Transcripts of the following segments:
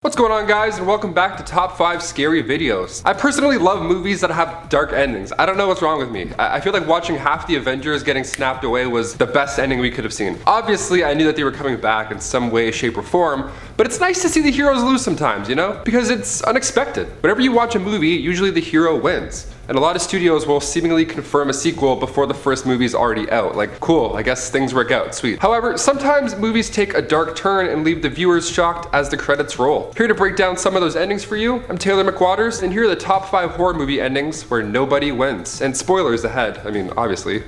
What's going on, guys, and welcome back to Top 5 Scary Videos. I personally love movies that have dark endings. I don't know what's wrong with me. I feel like watching half the Avengers getting snapped away was the best ending we could have seen. Obviously, I knew that they were coming back in some way, shape, or form, but it's nice to see the heroes lose sometimes, you know? Because it's unexpected. Whenever you watch a movie, usually the hero wins. And a lot of studios will seemingly confirm a sequel before the first movie's already out. Like, cool, I guess things work out, sweet. However, sometimes movies take a dark turn and leave the viewers shocked as the credits roll. Here to break down some of those endings for you, I'm Taylor McWaters, and here are the top 5 horror movie endings where nobody wins. And spoilers ahead, I mean, obviously.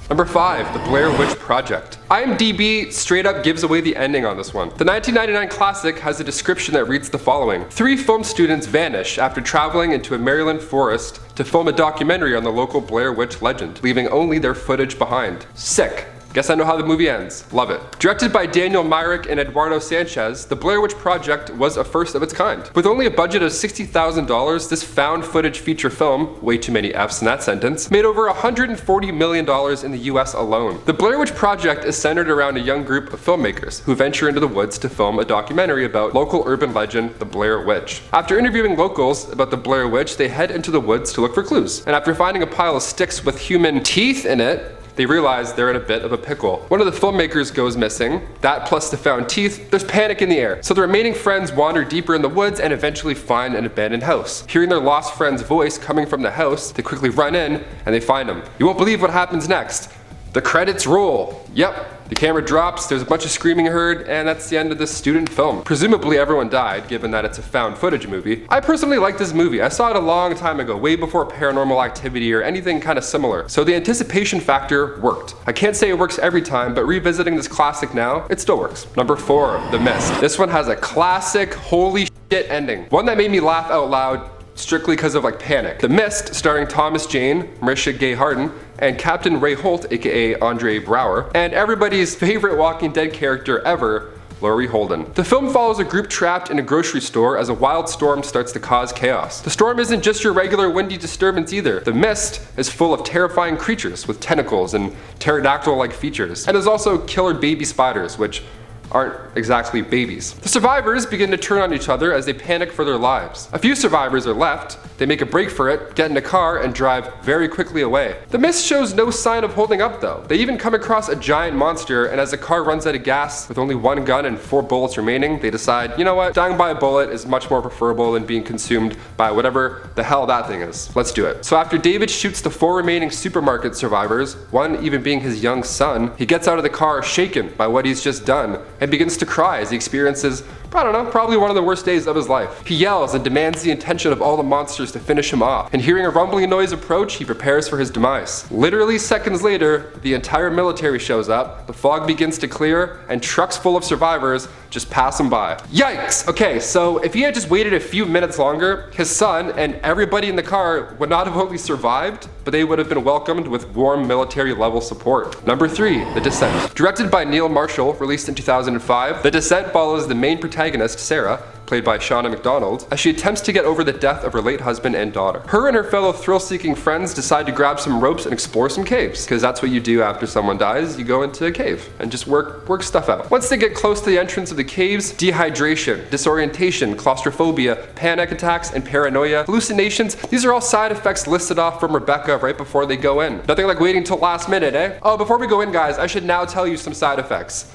Number 5, The Blair Witch Project. IMDb straight up gives away the ending on this one. The 1999 classic has a description that reads the following. 3 film students vanish after traveling into a Maryland forest to film a documentary on the local Blair Witch legend, leaving only their footage behind. Sick. Guess I know how the movie ends. Love it. Directed by Daniel Myrick and Eduardo Sanchez, The Blair Witch Project was a first of its kind. With only a budget of $60,000, this found footage feature film, way too many F's in that sentence, made over $140 million in the US alone. The Blair Witch Project is centered around a young group of filmmakers who venture into the woods to film a documentary about local urban legend, the Blair Witch. After interviewing locals about the Blair Witch, they head into the woods to look for clues. And after finding a pile of sticks with human teeth in it, they realize they're in a bit of a pickle. One of the filmmakers goes missing. That plus the found teeth, there's panic in the air. So the remaining friends wander deeper in the woods and eventually find an abandoned house. Hearing their lost friend's voice coming from the house, they quickly run in and they find him. You won't believe what happens next. The credits roll. Yep, the camera drops, there's a bunch of screaming heard, and that's the end of this student film. Presumably everyone died, given that it's a found footage movie. I personally like this movie. I saw it a long time ago, way before Paranormal Activity or anything kind of similar. So the anticipation factor worked. I can't say it works every time, but revisiting this classic now, it still works. Number 4, The Mist. This one has a classic holy shit ending. One that made me laugh out loud strictly because of panic. The Mist, starring Thomas Jane, Marisha Gay Harden, and Captain Ray Holt, aka Andre Brower, and everybody's favorite Walking Dead character ever, Laurie Holden. The film follows a group trapped in a grocery store as a wild storm starts to cause chaos. The storm isn't just your regular windy disturbance either. The Mist is full of terrifying creatures with tentacles and pterodactyl-like features. And there's also killer baby spiders, which aren't exactly babies. The survivors begin to turn on each other as they panic for their lives. A few survivors are left. They make a break for it, get in a car, and drive very quickly away. The Mist shows no sign of holding up though. They even come across a giant monster, and as the car runs out of gas with only 1 gun and 4 bullets remaining, they decide, you know what, dying by a bullet is much more preferable than being consumed by whatever the hell that thing is. Let's do it. So after David shoots the 4 remaining supermarket survivors, one even being his young son, he gets out of the car shaken by what he's just done and begins to cry as he experiences, I don't know, probably one of the worst days of his life. He yells and demands the attention of all the monsters to finish him off, and hearing a rumbling noise approach, he prepares for his demise. Literally seconds later, the entire military shows up, the fog begins to clear, and trucks full of survivors just pass him by. Yikes! Okay, so if he had just waited a few minutes longer, his son and everybody in the car would not have only survived, but they would have been welcomed with warm military level support. Number 3, The Descent. Directed by Neil Marshall, released in 2005, The Descent follows the main protagonist, Sarah, played by Shauna McDonald, as she attempts to get over the death of her late husband and daughter. Her and her fellow thrill-seeking friends decide to grab some ropes and explore some caves, because that's what you do after someone dies, you go into a cave and just work stuff out. Once they get close to the entrance of the caves, dehydration, disorientation, claustrophobia, panic attacks, and paranoia, hallucinations, these are all side effects listed off from Rebecca right before they go in. Nothing like waiting till last minute, eh? Oh, before we go in, guys, I should now tell you some side effects.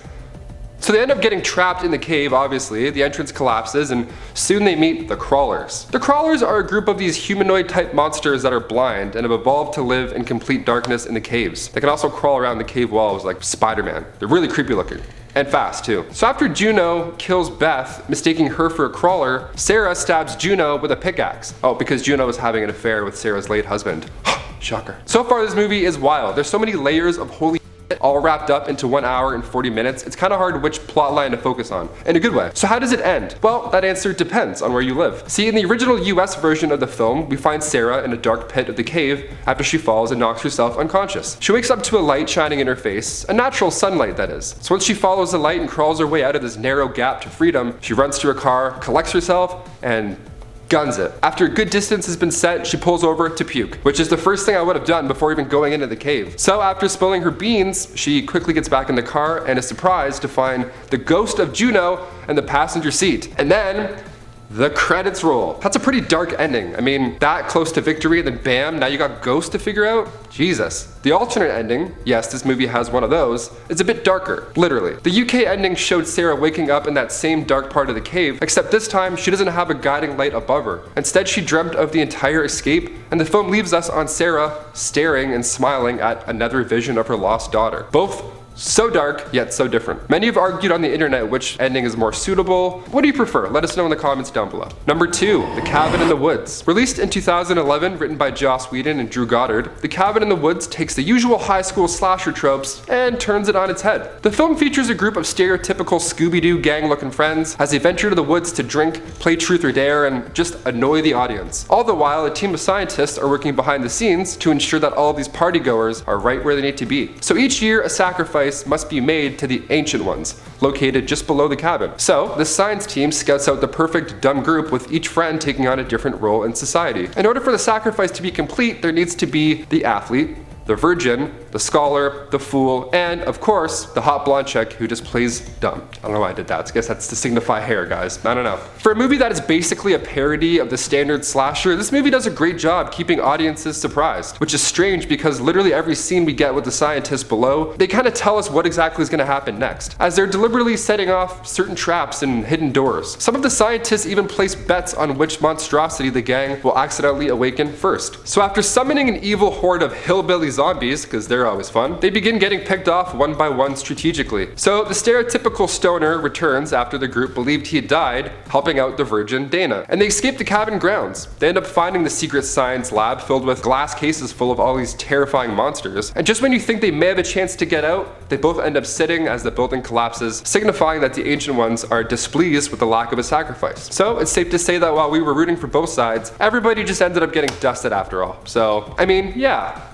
So they end up getting trapped in the cave, obviously. The entrance collapses, and soon they meet the Crawlers. The Crawlers are a group of these humanoid-type monsters that are blind and have evolved to live in complete darkness in the caves. They can also crawl around the cave walls like Spider-Man. They're really creepy looking. And fast, too. So after Juno kills Beth, mistaking her for a crawler, Sarah stabs Juno with a pickaxe. Oh, because Juno was having an affair with Sarah's late husband. Shocker. So far, this movie is wild. There's so many layers of holy all wrapped up into 1 hour and 40 minutes, it's kind of hard which plot line to focus on, in a good way. So how does it end? Well, that answer depends on where you live. See, in the original US version of the film, we find Sarah in a dark pit of the cave after she falls and knocks herself unconscious. She wakes up to a light shining in her face, a natural sunlight that is. So once she follows the light and crawls her way out of this narrow gap to freedom, she runs to her car, collects herself, and guns it. After a good distance has been set, she pulls over to puke, which is the first thing I would have done before even going into the cave. So after spilling her beans, she quickly gets back in the car and is surprised to find the ghost of Juno in the passenger seat. And then the credits roll. That's a pretty dark ending. I mean, that close to victory and then bam, now you got Ghost to figure out? Jesus. The alternate ending, yes, this movie has one of those, is a bit darker, literally. The UK ending showed Sarah waking up in that same dark part of the cave, except this time she doesn't have a guiding light above her. Instead, she dreamt of the entire escape, and the film leaves us on Sarah staring and smiling at another vision of her lost daughter. Both so dark, yet so different. Many have argued on the internet which ending is more suitable. What do you prefer? Let us know in the comments down below. Number 2, The Cabin in the Woods. Released in 2011, written by Joss Whedon and Drew Goddard, The Cabin in the Woods takes the usual high school slasher tropes and turns it on its head. The film features a group of stereotypical Scooby-Doo gang-looking friends as they venture to the woods to drink, play truth or dare, and just annoy the audience. All the while, a team of scientists are working behind the scenes to ensure that all of these partygoers are right where they need to be. So each year, a sacrifice must be made to the Ancient Ones, located just below the cabin. So, the science team scouts out the perfect dumb group with each friend taking on a different role in society. In order for the sacrifice to be complete, there needs to be the athlete, the virgin, the scholar, the fool, and of course, the hot blonde chick who just plays dumb. I don't know why I did that. I guess that's to signify hair, guys. I don't know. For a movie that is basically a parody of the standard slasher, this movie does a great job keeping audiences surprised, which is strange because literally every scene we get with the scientists below, they kind of tell us what exactly is going to happen next, as they're deliberately setting off certain traps and hidden doors. Some of the scientists even place bets on which monstrosity the gang will accidentally awaken first. So after summoning an evil horde of hillbilly zombies, because they're always fun, they begin getting picked off one by one strategically. So the stereotypical stoner returns after the group believed he had died, helping out the virgin Dana. And they escape the cabin grounds. They end up finding the secret science lab filled with glass cases full of all these terrifying monsters. And just when you think they may have a chance to get out, they both end up sitting as the building collapses, signifying that the Ancient Ones are displeased with the lack of a sacrifice. So it's safe to say that while we were rooting for both sides, everybody just ended up getting dusted after all. So, I mean, yeah.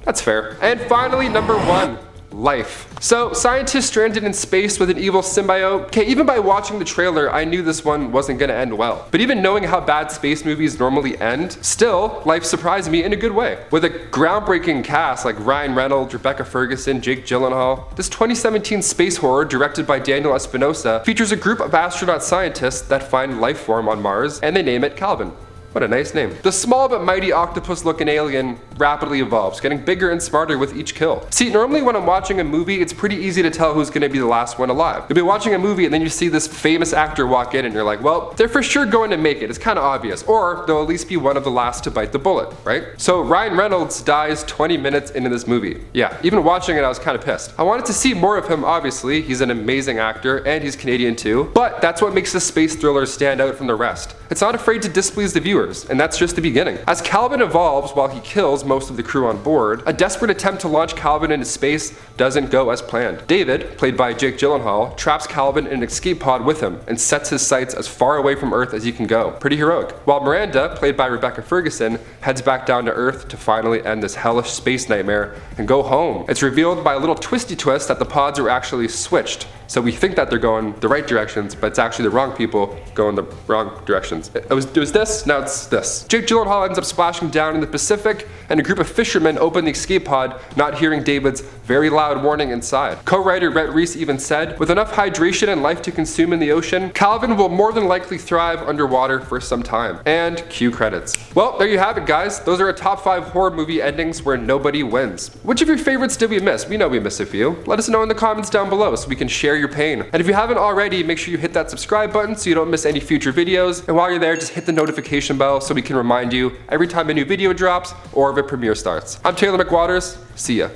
That's fair. And finally, number 1, life. So, scientists stranded in space with an evil symbiote. Okay, even by watching the trailer, I knew this one wasn't gonna end well. But even knowing how bad space movies normally end, still, life surprised me in a good way. With a groundbreaking cast like Ryan Reynolds, Rebecca Ferguson, Jake Gyllenhaal, this 2017 space horror, directed by Daniel Espinosa, features a group of astronaut scientists that find life form on Mars, and they name it Calvin. What a nice name. The small but mighty octopus-looking alien rapidly evolves, getting bigger and smarter with each kill. See, normally when I'm watching a movie, it's pretty easy to tell who's gonna be the last one alive. You'll be watching a movie and then you see this famous actor walk in and you're like, well, they're for sure going to make it. It's kind of obvious. Or they'll at least be one of the last to bite the bullet, right? So Ryan Reynolds dies 20 minutes into this movie. Yeah, even watching it, I was kind of pissed. I wanted to see more of him, obviously. He's an amazing actor and he's Canadian too. But that's what makes the space thriller stand out from the rest. It's not afraid to displease the viewers, and that's just the beginning. As Calvin evolves while he kills most of the crew on board, a desperate attempt to launch Calvin into space doesn't go as planned. David, played by Jake Gyllenhaal, traps Calvin in an escape pod with him and sets his sights as far away from Earth as he can go. Pretty heroic. While Miranda, played by Rebecca Ferguson, heads back down to Earth to finally end this hellish space nightmare and go home. It's revealed by a little twisty twist that the pods are actually switched. So we think that they're going the right directions, but it's actually the wrong people going the wrong directions. It was this, now it's this. Jake Gyllenhaal ends up splashing down in the Pacific, and a group of fishermen open the escape pod, not hearing David's very loud warning inside. Co-writer Rhett Reese even said, with enough hydration and life to consume in the ocean, Calvin will more than likely thrive underwater for some time. And cue credits. Well, there you have it, guys. Those are our top 5 horror movie endings where nobody wins. Which of your favorites did we miss? We know we missed a few. Let us know in the comments down below so we can share your pain. And if you haven't already, make sure you hit that subscribe button so you don't miss any future videos. And while you're there, just hit the notification bell so we can remind you every time a new video drops or if a premiere starts. I'm Taylor McWaters. See ya.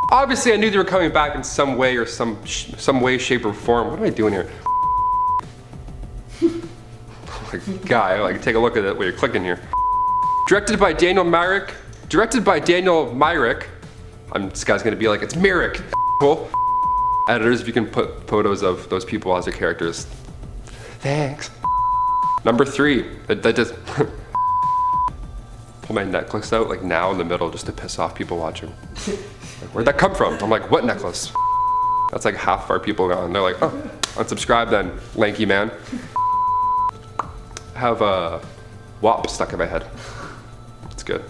Obviously, I knew they were coming back in some way or some way, shape, or form. What am I doing here? Like, guy, like, take a look at it while you're clicking here. Directed by Daniel Myrick. This guy's gonna be like, it's Myrick. Cool. Editors, if you can put photos of those people as your characters. Thanks. Number 3. That just pull my necklace out like now in the middle just to piss off people watching. Like, where'd that come from? I'm like, what necklace? That's like half our people gone. They're like, oh, unsubscribe then, lanky man. have a WAP stuck in my head. It's good.